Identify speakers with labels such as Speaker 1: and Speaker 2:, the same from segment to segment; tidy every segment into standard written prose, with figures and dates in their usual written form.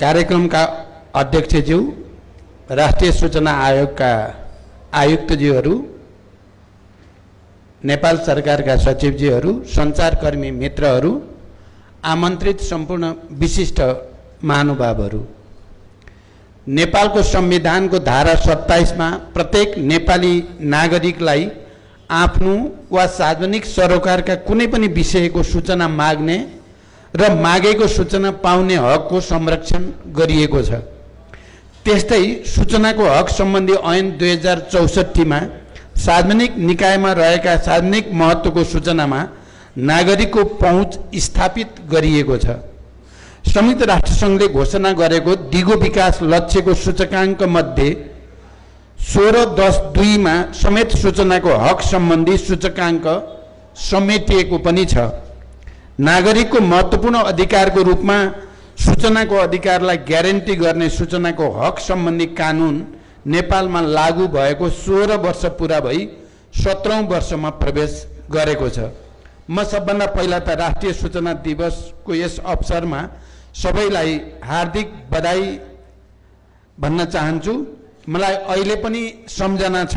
Speaker 1: कार्यक्रमका अध्यक्षज्यू, राष्ट्रिय सूचना आयोगका आयुक्तज्यूहरू, नेपाल सरकारका सचिवज्यूहरू, सञ्चारकर्मी मित्रहरू, आमन्त्रित सम्पूर्ण विशिष्ट महानुभावहरू, नेपालको संविधानको धारा 27 मा प्रत्येक नेपाली नागरिकलाई आफ्नो वा सार्वजनिक सरोकारका कुनै पनि विषयको सूचना माग्ने र मागेको सूचना पाउने हकको संरक्षण गरिएको छ। त्यस्तै सूचनाको हक सम्बन्धी ऐन 2064 मा सार्वजनिक निकायमा रहेका सार्वजनिक महत्त्वको सूचनामा नागरिकको पहुँच स्थापित गरिएको छ। संयुक्त राष्ट्रसङ्घले घोषणा गरेको दिगो विकास लक्ष्यको सूचकाङ्क मध्ये 16.10.2 मा समेत सूचनाको हक सम्बन्धी सूचकाङ्क समेटिएको पनि छ। नागरिकको महत्त्वपूर्ण अधिकारको रूपमा सूचनाको अधिकारलाई ग्यारेन्टी गर्ने सूचनाको हक सम्बन्धी कानुन नेपालमा लागू भएको 16 वर्ष पुरा भई 17औं वर्षमा प्रवेश गरेको छ। म सबभन्दा पहिला त राष्ट्रिय सूचना दिवसको यस अवसरमा सबैलाई हार्दिक बधाई भन्न चाहन्छु। मलाई अहिले पनि सम्झना छ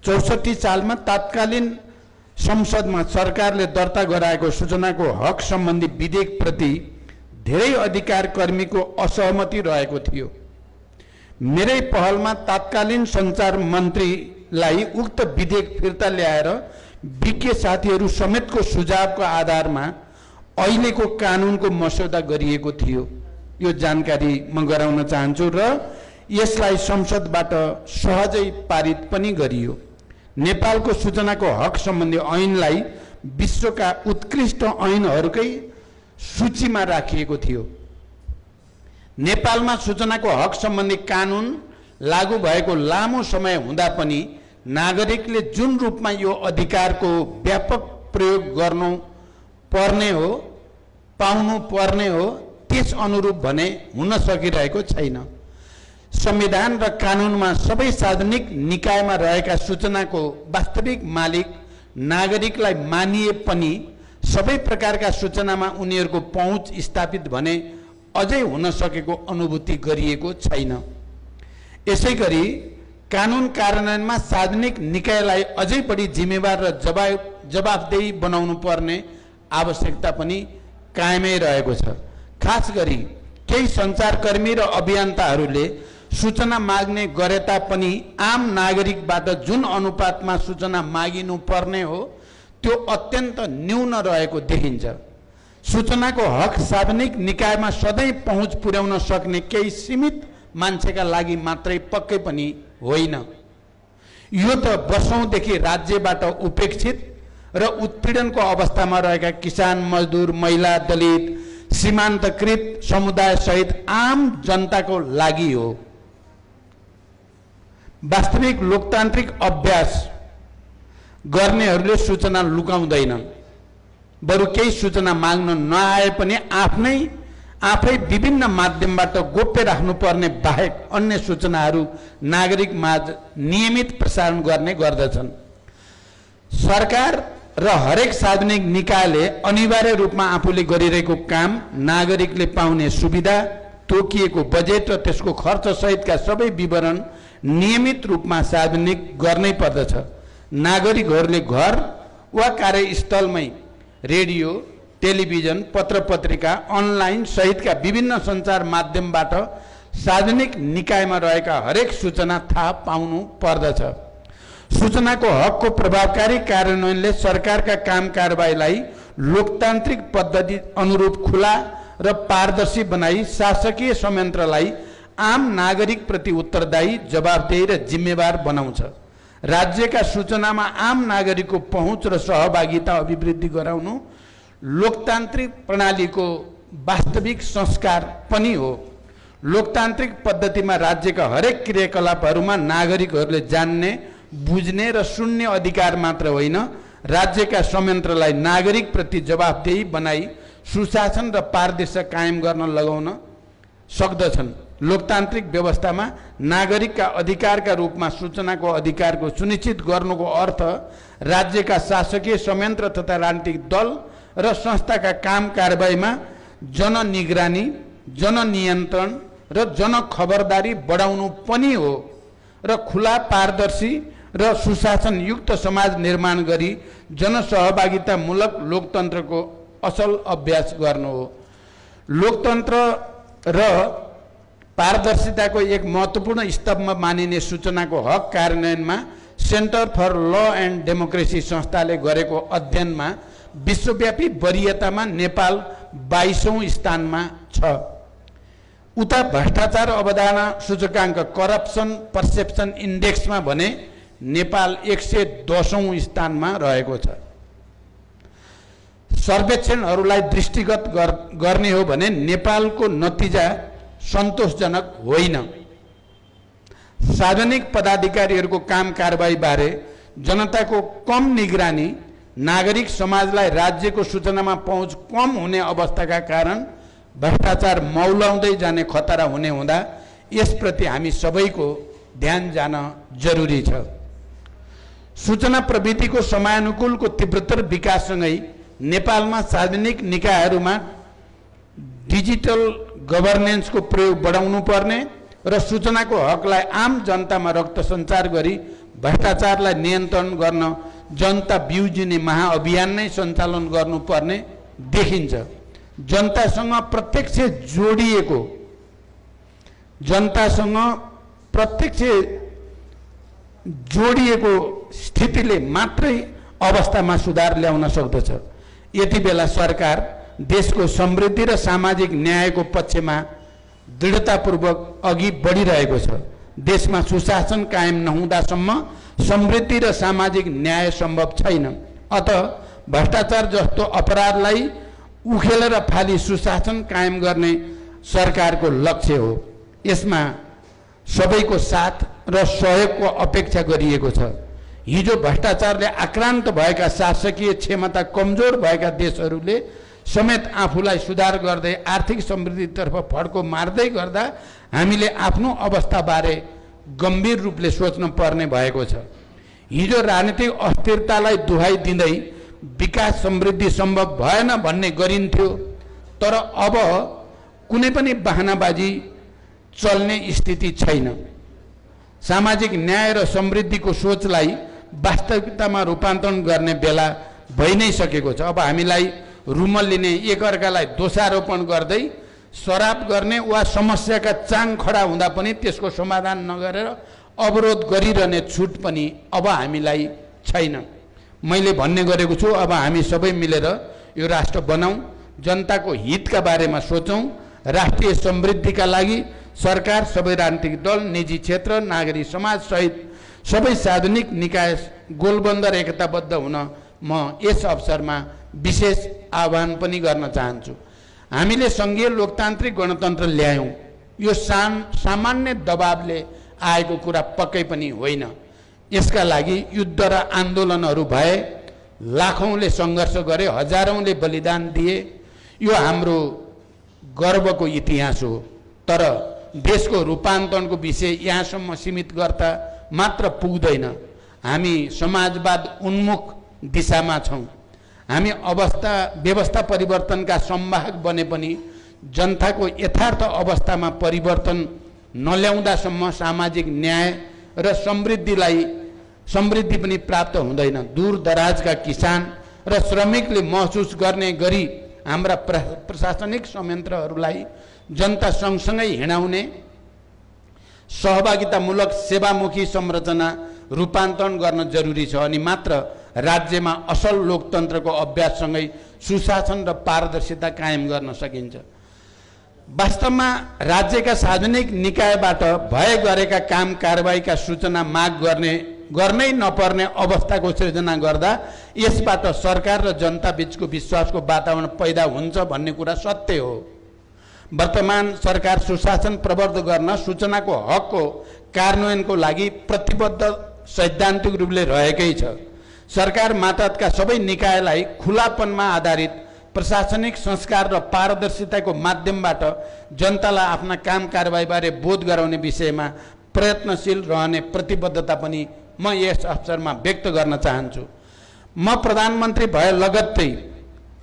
Speaker 1: 64 सालमा तत्कालीन संसदमा सरकारले दर्ता गराएको सूचनाको हक सम्बन्धी विधेयकप्रति धेरै अधिकार कर्मीको असहमति रहेको थियो। मेरै पहलमा तत्कालीन सञ्चार मन्त्रीलाई उक्त विधेयक फिर्ता ल्याएर विज्ञ साथीहरू समेतको सुझावको आधारमा अहिलेको कानुनको मस्यौदा गरिएको थियो। यो जानकारी म गराउन चाहन्छु र यसलाई संसदबाट सहजै पारित पनि गरियो। नेपालको सूचनाको हक सम्बन्धी ऐनलाई विश्वका उत्कृष्ट ऐनहरूकै सूचीमा राखिएको थियो। नेपालमा सूचनाको हक सम्बन्धी कानुन लागू भएको लामो समय हुँदा पनि नागरिकले जुन रूपमा यो अधिकारको व्यापक प्रयोग गर्नु पर्ने हो, पाउनु पर्ने हो, त्यस अनुरूप भने हुन सकिरहेको छैन। संविधान र कानुनमा सबै सार्वजनिक निकायमा रहेका सूचनाको वास्तविक मालिक नागरिकलाई मानिए पनि सबै प्रकारका सूचनामा उनीहरूको पहुँच स्थापित भने अझै हुन सकेको अनुभूति गरिएको छैन। यसैगरी कानुन कार्यान्वयनमा सार्वजनिक निकायलाई अझै बढी जिम्मेवार र जवाफदेही बनाउनु पर्ने आवश्यकता पनि कायमै रहेको छ। खास गरी केही सञ्चारकर्मी र अभियन्ताहरूले सूचना माग्ने गरे तापनि आम नागरिकबाट जुन अनुपातमा सूचना मागिनु पर्ने हो त्यो अत्यन्त न्यून रहेको देखिन्छ। सूचनाको हक सार्वजनिक निकायमा सधैँ पहुँच पुर्याउन सक्ने केही सीमित मान्छेका लागि मात्रै पक्कै पनि होइन। यो त वर्षौंदेखि राज्यबाट उपेक्षित र उत्पीडनको अवस्थामा रहेका किसान, मजदुर, महिला, दलित, सीमान्तकृत समुदाय सहित आम जनताको लागि हो। वास्तविक लोकतान्त्रिक अभ्यास गर्नेहरूले सूचना लुकाउँदैनन्, बरु केही सूचना माग्न नआए पनि आफै विभिन्न माध्यमबाट गोप्य राख्नुपर्ने बाहेक अन्य सूचनाहरू नागरिक माझ नियमित प्रसारण गर्ने गर्दछन्। सरकार र हरेक सार्वजनिक निकायले अनिवार्य रूपमा आफूले गरिरहेको काम, नागरिकले पाउने सुविधा, तोकिएको बजेट र त्यसको खर्च सहितका सबै विवरण नियमित रूपमा सार्वजनिक गर्नै पर्दछ। नागरिकहरूले घर वा कार्यस्थलमै रेडियो, टेलिभिजन, पत्रपत्रिका, अनलाइन सहितका विभिन्न सञ्चार माध्यमबाट सार्वजनिक निकायमा रहेका हरेक सूचना थाहा पाउनु पर्दछ। सूचनाको हकको प्रभावकारी कार्यान्वयनले सरकारका काम कारबाहीलाई लोकतान्त्रिक पद्धति अनुरूप खुला र पारदर्शी बनाई शासकीय संयन्त्रलाई आम नागरिक प्रति उत्तरदायी, जवाफदेही र जिम्मेवार बनाउँछ। राज्यका सूचनामा आम नागरिकको पहुँच र सहभागिता अभिवृद्धि गराउनु लोकतान्त्रिक प्रणालीको वास्तविक संस्कार पनि हो। लोकतान्त्रिक पद्धतिमा राज्यका हरेक क्रियाकलापहरूमा नागरिकहरूले जान्ने, बुझ्ने र सुन्ने अधिकार मात्र होइन, राज्यका संयन्त्रलाई नागरिक प्रति जवाफदेही बनाई सुशासन र पारदर्शिता कायम गर्न लगाउन सक्दछन्। लोकतान्त्रिक व्यवस्थामा नागरिकका अधिकारका रूपमा सूचनाको अधिकारको सुनिश्चित गर्नुको अर्थ राज्यका शासकीय संयन्त्र तथा राजनीतिक दल र संस्थाका काम कारबाहीमा जननिगरानी, जननियन्त्रण र जनखबरदारी बढाउनु पनि हो र खुला पारदर्शी र सुशासनयुक्त समाज निर्माण गरी जनसहभागितामूलक लोकतन्त्रको असल अभ्यास गर्नु हो। लोकतन्त्र र पारदर्शिताको एक महत्त्वपूर्ण स्तम्भ मानिने सूचनाको हक कार्यान्वयनमा centre for law and democracy संस्थाले गरेको अध्ययनमा विश्वव्यापी वरीयतामा नेपाल 22औं स्थानमा छ। उता भ्रष्टाचार अवधारणा सूचकाङ्क करप्सन पर्सेप्सन इन्डेक्समा भने नेपाल 110औं स्थानमा रहेको छ। सर्वेक्षणहरूलाई दृष्टिगत गर्ने हो भने नेपालको नतिजा सन्तोषजनक होइन। सार्वजनिक पदाधिकारीहरूको काम कारबाही बारे जनताको कम निगरानी, नागरिक समाजलाई राज्यको सूचनामा पहुँच कम हुने अवस्थाका कारण भ्रष्टाचार मौलाउँदै जाने खतरा हुने हुँदा यसप्रति हामी सबैको ध्यान जान जरुरी छ। सूचना प्रविधिको समयानुकूलको तीव्रतर विकाससँगै नेपालमा सार्वजनिक निकायहरूमा डिजिटल गभर्नेन्सको प्रयोग बढाउनु पर्ने र सूचनाको हकलाई आम जनतामा रक्त सञ्चार गरी भ्रष्टाचारलाई नियन्त्रण गर्न जनता ब्युजिने महाअभियान नै सञ्चालन गर्नुपर्ने देखिन्छ। जनतासँग प्रत्यक्ष जोडिएको स्थितिले मात्रै अवस्थामा सुधार ल्याउन सक्दछ। यति बेला सरकार देशको समृद्धि र सामाजिक न्यायको पक्षमा दृढतापूर्वक अघि बढिरहेको छ। देशमा सुशासन कायम नहुँदासम्म समृद्धि र सामाजिक न्याय सम्भव छैन। अत भ्रष्टाचार जस्तो अपराधलाई उखेलेर फाली सुशासन कायम गर्ने सरकारको लक्ष्य हो। यसमा सबैको साथ र सहयोगको अपेक्षा गरिएको छ। हिजो भ्रष्टाचारले आक्रान्त भएका शासकीय क्षमता कमजोर भएका देशहरूले समेत आफूलाई सुधार गर्दै आर्थिक समृद्धितर्फ फड्को मार्दै गर्दा हामीले आफ्नो अवस्थाबारे गम्भीर रूपले सोच्न पर्ने भएको छ। हिजो राजनीतिक अस्थिरतालाई दुहाई दिँदै विकास समृद्धि सम्भव भएन भन्ने गरिन्थ्यो, तर अब कुनै पनि बहानाबाजी चल्ने स्थिति छैन। सामाजिक न्याय र समृद्धिको सोचलाई वास्तविकतामा रूपान्तरण गर्ने बेला भइ नै सकेको छ। अब हामीलाई रुमल लिने, एकअर्कालाई दोषारोपण गर्दै सराप गर्ने वा समस्याका चाङ खडा हुँदा पनि त्यसको समाधान नगरेर अवरोध गरिरहने छुट पनि अब हामीलाई छैन। मैले भन्ने गरेको छु, अब हामी सबै मिलेर यो राष्ट्र बनाऊँ, जनताको हितका बारेमा सोचौँ। राष्ट्रिय समृद्धिका लागि सरकार, सबै राजनीतिक दल, निजी क्षेत्र, नागरिक समाज सहित सबै सार्वजनिक निकाय गोलबन्द र एकताबद्ध हुन म यस अवसरमा विशेष आह्वान पनि गर्न चाहन्छु। हामीले सङ्घीय लोकतान्त्रिक गणतन्त्र ल्यायौँ, यो सामान्य दबावले आएको कुरा पक्कै पनि होइन। यसका लागि युद्ध र आन्दोलनहरू भए, लाखौँले सङ्घर्ष गरे, हजारौँले बलिदान दिए। यो हाम्रो गर्वको इतिहास हो। तर देशको रूपान्तरणको विषय यहाँसम्म सीमित गर्दा मात्र पुग्दैन। हामी समाजवाद उन्मुख दिशामा छौँ। हामी व्यवस्था परिवर्तनका संवाहक बने पनि जनताको यथार्थ अवस्थामा परिवर्तन नल्याउँदासम्म सामाजिक न्याय र समृद्धि पनि प्राप्त हुँदैन। दूर दराजका किसान र श्रमिकले महसुस गर्ने गरी हाम्रा प्रशासनिक संयन्त्रहरूलाई जनता सँगसँगै हिँडाउने सहभागितामूलक सेवामुखी संरचना रूपान्तरण गर्न जरुरी छ। अनि मात्र राज्यमा असल लोकतन्त्रको अभ्याससँगै सुशासन र पारदर्शिता कायम गर्न सकिन्छ। वास्तवमा राज्यका सार्वजनिक निकायबाट भए गरेका काम कारबाहीका सूचना माग गर्नै नपर्ने अवस्थाको सृजना गर्दा यसबाट सरकार र जनता बीचको विश्वासको वातावरण पैदा हुन्छ भन्ने कुरा सत्य हो। वर्तमान सरकार सुशासन प्रवर्धन गर्न सूचनाको हकको कार्यान्वयनको लागि प्रतिबद्ध सैद्धान्तिक रूपले रहेकै छ। सरकार मातहतका सबै निकायलाई खुलापनमा आधारित प्रशासनिक संस्कार र पारदर्शिताको माध्यमबाट जनतालाई आफ्ना काम कारबाहीबारे बोध गराउने विषयमा प्रयत्नशील रहने प्रतिबद्धता पनि म यस अवसरमा व्यक्त गर्न चाहन्छु। म प्रधानमन्त्री भए लगत्तै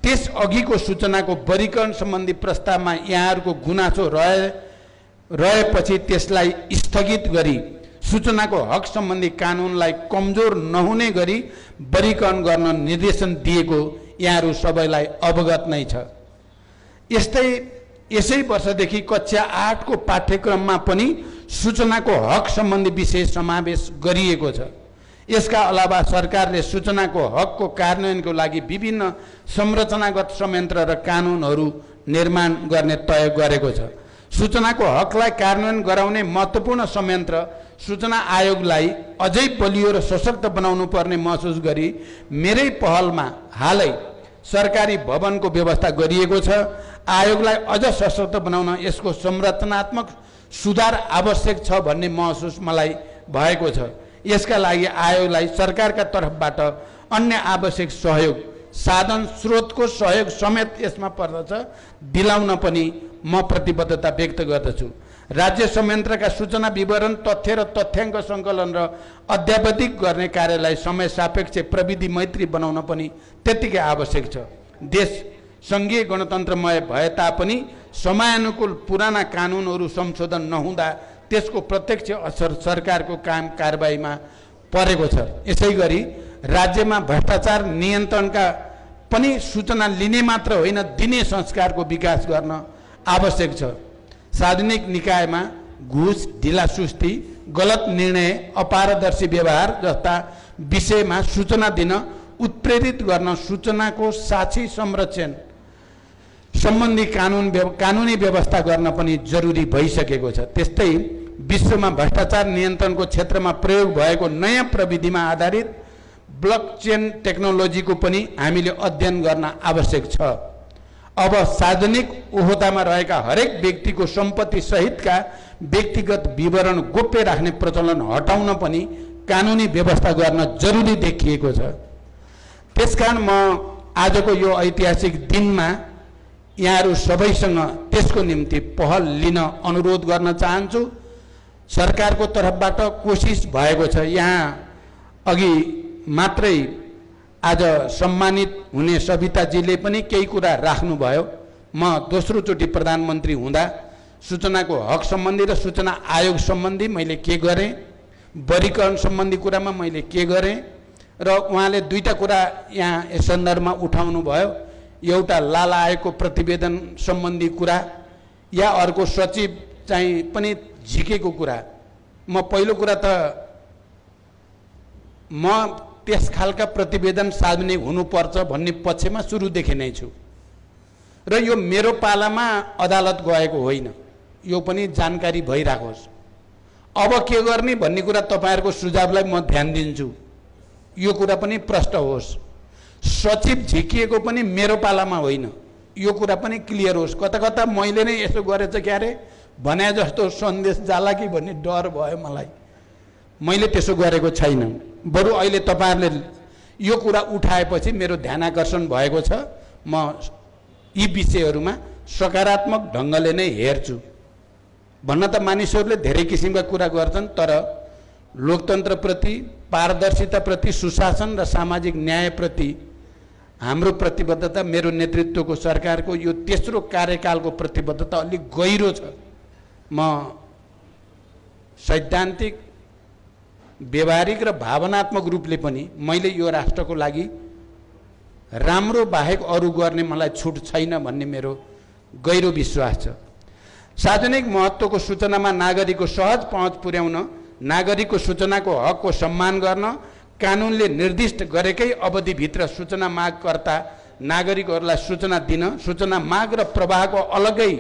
Speaker 1: त्यस अघिको सूचनाको वर्गीकरण सम्बन्धी प्रस्तावमा यहाँहरूको गुनासो रहेपछि त्यसलाई स्थगित गरी सूचनाको हक सम्बन्धी कानुनलाई कमजोर नहुने गरी वर्गीकरण गर्न निर्देशन दिएको यहाँहरू सबैलाई अवगत नै छ। यसै वर्षदेखि कक्षा 8 को पाठ्यक्रममा पनि सूचनाको हक सम्बन्धी विषय समावेश गरिएको छ। यसका अलावा सरकारले सूचनाको हकको कार्यान्वयनको लागि विभिन्न संरचनागत संयन्त्र र कानुनहरू निर्माण गर्ने तय गरेको छ। सूचनाको हकलाई कार्यान्वयन गराउने महत्त्वपूर्ण संयन्त्र सूचना आयोगलाई अझै बलियो र सशक्त बनाउनु पर्ने महसुस गरी मेरै पहलमा हालै सरकारी भवनको व्यवस्था गरिएको छ। आयोगलाई अझ सशक्त बनाउन यसको संरचनात्मक सुधार आवश्यक छ भन्ने महसुस मलाई भएको छ। यसका लागि आयोगलाई सरकारका तर्फबाट अन्य आवश्यक सहयोग साधन स्रोतको सहयोग समेत यसमा पर्दछ दिलाउन पनि म प्रतिबद्धता व्यक्त गर्दछु। राज्य संयन्त्रका सूचना विवरण तथ्य र तथ्याङ्क सङ्कलन र अध्यावधिक गर्ने कार्यलाई समय सापेक्ष प्रविधि मैत्री बनाउन पनि त्यत्तिकै आवश्यक छ। देश सङ्घीय गणतन्त्रमय भए तापनि समयानुकूल पुराना कानुनहरू संशोधन नहुँदा त्यसको प्रत्यक्ष असर सरकारको काम कारबाहीमा परेको छ। यसै गरी राज्यमा भ्रष्टाचार नियन्त्रणका पनि सूचना लिने मात्र होइन दिने संस्कारको विकास गर्न आवश्यक छ। सार्वजनिक निकायमा घुस, ढिलासुस्ती, गलत निर्णय, अपारदर्शी व्यवहार जस्ता विषयमा सूचना दिन उत्प्रेरित गर्न सूचनाको साक्षी संरक्षण सम्बन्धी कानुनी व्यवस्था गर्न पनि जरुरी भइसकेको छ। त्यस्तै विश्वमा भ्रष्टाचार नियन्त्रणको क्षेत्रमा प्रयोग भएको नयाँ प्रविधिमा आधारित ब्लकचेन टेक्नोलोजीको पनि हामीले अध्ययन गर्न आवश्यक छ। अब सार्वजनिक ओहदामा रहेका हरेक व्यक्तिको सम्पत्ति सहितका व्यक्तिगत विवरण गोप्य राख्ने प्रचलन हटाउन पनि कानुनी व्यवस्था गर्न जरुरी देखिएको छ। त्यसकारण म आजको यो ऐतिहासिक दिनमा यहाँहरू सबैसँग त्यसको निम्ति पहल लिन अनुरोध गर्न चाहन्छु। सरकारको तर्फबाट कोसिस भएको छ। यहाँ अघि मात्रै आज सम्मानित हुने सविताजीले पनि केही कुरा राख्नुभयो। म दोस्रो चोटि प्रधानमन्त्री हुँदा सूचनाको हक सम्बन्धी र सूचना आयोग सम्बन्धी मैले के गरेँ, वर्गीकरण सम्बन्धी कुरामा मैले के गरेँ र उहाँले दुईटा कुरा यहाँ यस सन्दर्भमा उठाउनु भयो। एउटा लाल आयोगको प्रतिवेदन सम्बन्धी कुरा या अर्को सचिव चाहिँ पनि झिकेको कुरा। म पहिलो कुरा त म त्यस खालका प्रतिवेदन सार्वजनिक हुनुपर्छ भन्ने पक्षमा सुरुदेखि नै छु र यो मेरो पालामा अदालत गएको होइन, यो पनि जानकारी भइराखोस्। अब के गर्ने भन्ने कुरा तपाईहरुको सुझावलाई म ध्यान दिन्छु, यो कुरा पनि प्रष्ट होस्। सचिव झिकिएको पनि मेरो पालामा होइन, यो कुरा पनि क्लियर होस्। कता कता मैले नै यसो गरेछ क्यारे भने जस्तो सन्देश जाला कि भन्ने डर भयो मलाई। मैले त्यसो गरेको छैन, बरु अहिले तपाईहरुले यो कुरा उठाएपछि मेरो ध्यानाकर्षण भएको छ। म यी विषयहरुमा सकारात्मक ढंगले नै हेर्छु। भन्न त मानिसहरूले धेरै किसिमका कुरा गर्छन्, तर लोकतन्त्रप्रति, पारदर्शिताप्रति, सुशासन र सामाजिक न्यायप्रति हाम्रो प्रतिबद्धता, मेरो नेतृत्वको सरकारको यो तेस्रो कार्यकालको प्रतिबद्धता अलि गहिरो छ। म सैद्धान्तिक, व्यवहारिक र भावनात्मक रूपले पनि मैले यो राष्ट्रको लागि राम्रो बाहेक अरू गर्ने मलाई छुट छैन भन्ने मेरो गहिरो विश्वास छ। सार्वजनिक महत्त्वको सूचनामा नागरिकको सहज पहुँच पुर्याउन, नागरिकको सूचनाको हकको सम्मान गर्न, कानुनले निर्दिष्ट गरेकै अवधिभित्र सूचना मागकर्ता नागरिकहरूलाई सूचना दिन, सूचना माग र प्रवाहको अलगै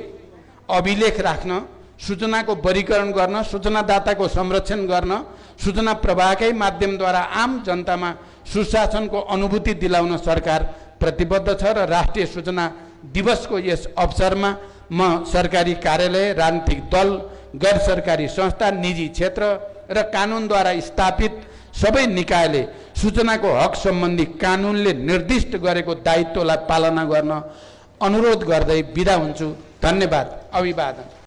Speaker 1: अभिलेख राख्न, सूचनाको वर्गीकरण गर्न, सूचनादाताको संरक्षण गर्न, सूचना प्रवाहकै माध्यमद्वारा आम जनतामा सुशासनको अनुभूति दिलाउन सरकार प्रतिबद्ध छ। र राष्ट्रिय सूचना दिवसको यस अवसरमा म सरकारी कार्यालय, राजनीतिक दल, गैर सरकारी संस्था, निजी क्षेत्र र कानुनद्वारा स्थापित सबै निकायले सूचनाको हक सम्बन्धी कानुनले निर्दिष्ट गरेको दायित्वलाई पालना गर्न अनुरोध गर्दै बिदा हुन्छु। धन्यवाद। अभिवादन।